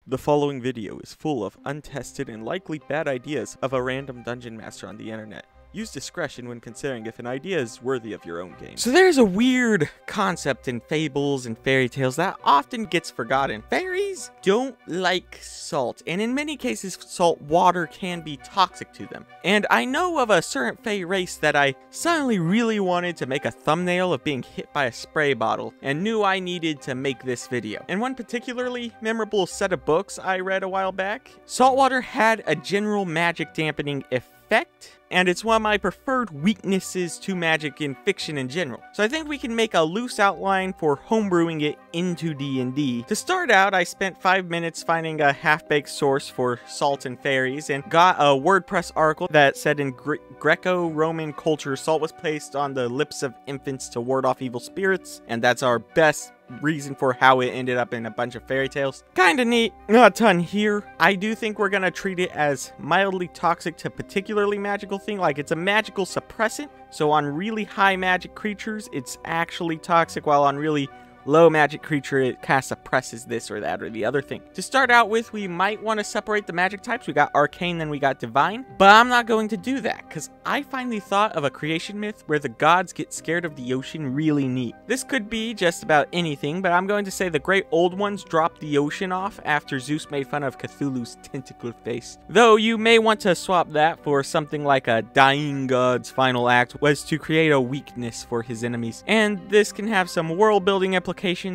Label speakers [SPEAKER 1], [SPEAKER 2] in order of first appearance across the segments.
[SPEAKER 1] The following video is full of untested and likely bad ideas of a random dungeon master on the internet. Use discretion when considering if an idea is worthy of your own game. So there's a weird concept in fables and fairy tales that often gets forgotten. Fairies don't like salt, and in many cases salt water can be toxic to them. And I know of a certain fae race that I suddenly really wanted to make a thumbnail of being hit by a spray bottle, and knew I needed to make this video. In one particularly memorable set of books I read a while back, saltwater had a general magic dampening effect, and it's one of my preferred weaknesses to magic in fiction in general. So I think we can make a loose outline for homebrewing it into D&D. To start out, I spent 5 minutes finding a half-baked source for salt and fairies, and got a WordPress article that said in Greco-Roman culture, salt was placed on the lips of infants to ward off evil spirits, and that's our best reason for how it ended up in a bunch of fairy tales. Kinda neat, not a ton here. I do think we're gonna treat it as mildly toxic to particularly magical thing, like it's a magical suppressant, so on really high magic creatures it's actually toxic, while on really low magic creature it kind of suppresses this or that or the other thing. To start out with, we might want to separate the magic types. We got arcane, then we got divine, but I'm not going to do that because I find the thought of a creation myth where the gods get scared of the ocean really neat. This could be just about anything, but I'm going to say the great old ones dropped the ocean off after Zeus made fun of Cthulhu's tentacle face. Though you may want to swap that for something like a dying god's final act was to create a weakness for his enemies. And this can have some world building implications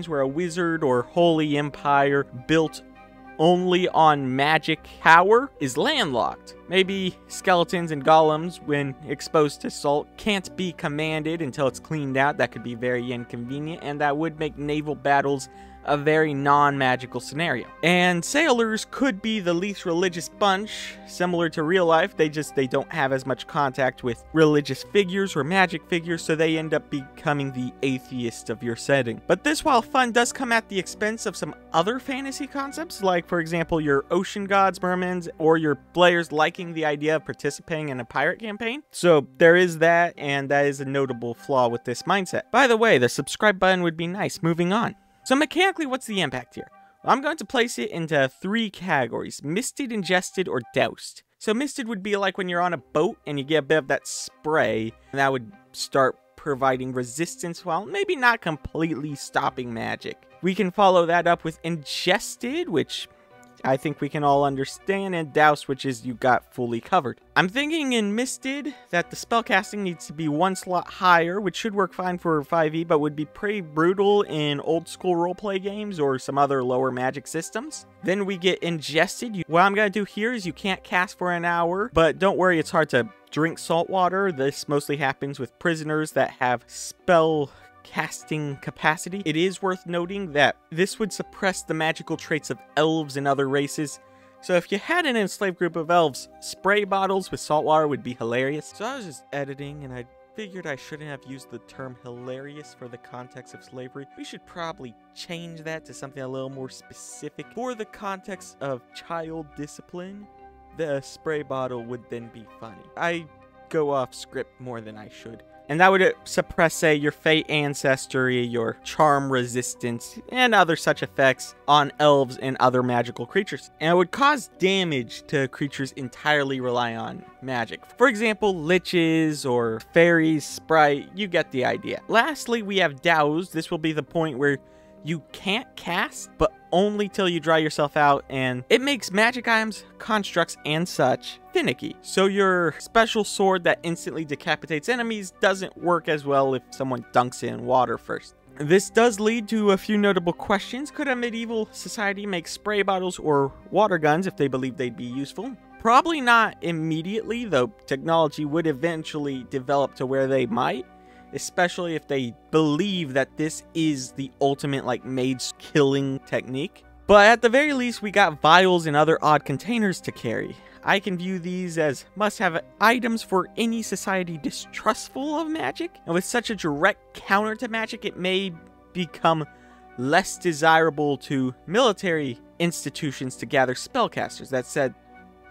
[SPEAKER 1] where a wizard or holy empire built only on magic power is landlocked. Maybe skeletons and golems, when exposed to salt, can't be commanded until it's cleaned out. That could be very inconvenient, and that would make naval battles a very non-magical scenario. And sailors could be the least religious bunch, similar to real life. They don't have as much contact with religious figures or magic figures, so they end up becoming the atheist of your setting. But this, while fun, does come at the expense of some other fantasy concepts, like for example your ocean gods, mermaids, or your players liking the idea of participating in a pirate campaign. So there is that, and that is a notable flaw with this mindset. By the way, the subscribe button would be nice. Moving on. So mechanically, what's the impact here? Well, I'm going to place it into 3 categories: misted, ingested, or doused. So misted would be like when you're on a boat and you get a bit of that spray, and that would start providing resistance while maybe not completely stopping magic. We can follow that up with ingested, which I think we can all understand, and doused, which is you got fully covered. I'm thinking in misted that the spellcasting needs to be 1 slot higher, which should work fine for 5e, but would be pretty brutal in old school roleplay games or some other lower magic systems. Then we get ingested. What I'm going to do here is you can't cast for an hour, but don't worry, it's hard to drink salt water. This mostly happens with prisoners that have spell casting capacity. It is worth noting that this would suppress the magical traits of elves and other races. So if you had an enslaved group of elves, spray bottles with salt water would be hilarious. So I was just editing and I figured I shouldn't have used the term hilarious for the context of slavery. We should probably change that to something a little more specific. For the context of child discipline, the spray bottle would then be funny. I go off script more than I should. And that would suppress, say, your fate ancestry, your charm resistance, and other such effects on elves and other magical creatures. And it would cause damage to creatures entirely rely on magic. For example, liches or fairies, sprite, you get the idea. Lastly, we have doused. This will be the point where you can't cast, but only till you dry yourself out, and it makes magic items, constructs, and such finicky. So your special sword that instantly decapitates enemies doesn't work as well if someone dunks it in water first. This does lead to a few notable questions. Could a medieval society make spray bottles or water guns if they believed they'd be useful? Probably not immediately, though technology would eventually develop to where they might. Especially if they believe that this is the ultimate, like, mage killing technique. But at the very least, we got vials and other odd containers to carry. I can view these as must-have items for any society distrustful of magic. And with such a direct counter to magic, it may become less desirable to military institutions to gather spellcasters. That said,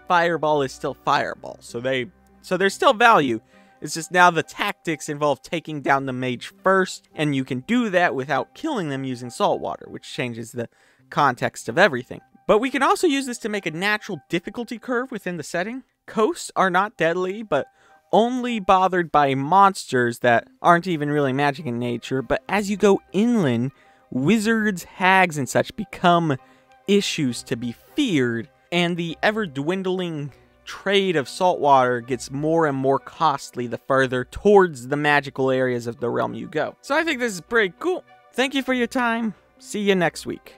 [SPEAKER 1] fireball is still fireball, so there's still value. It's just now the tactics involve taking down the mage first, and you can do that without killing them using salt water, which changes the context of everything. But we can also use this to make a natural difficulty curve within the setting. Coasts are not deadly, but only bothered by monsters that aren't even really magic in nature. But as you go inland, wizards, hags, and such become issues to be feared, and the ever-dwindling trade of saltwater gets more and more costly the further towards the magical areas of the realm you go. So I think this is pretty cool. Thank you for your time. See you next week.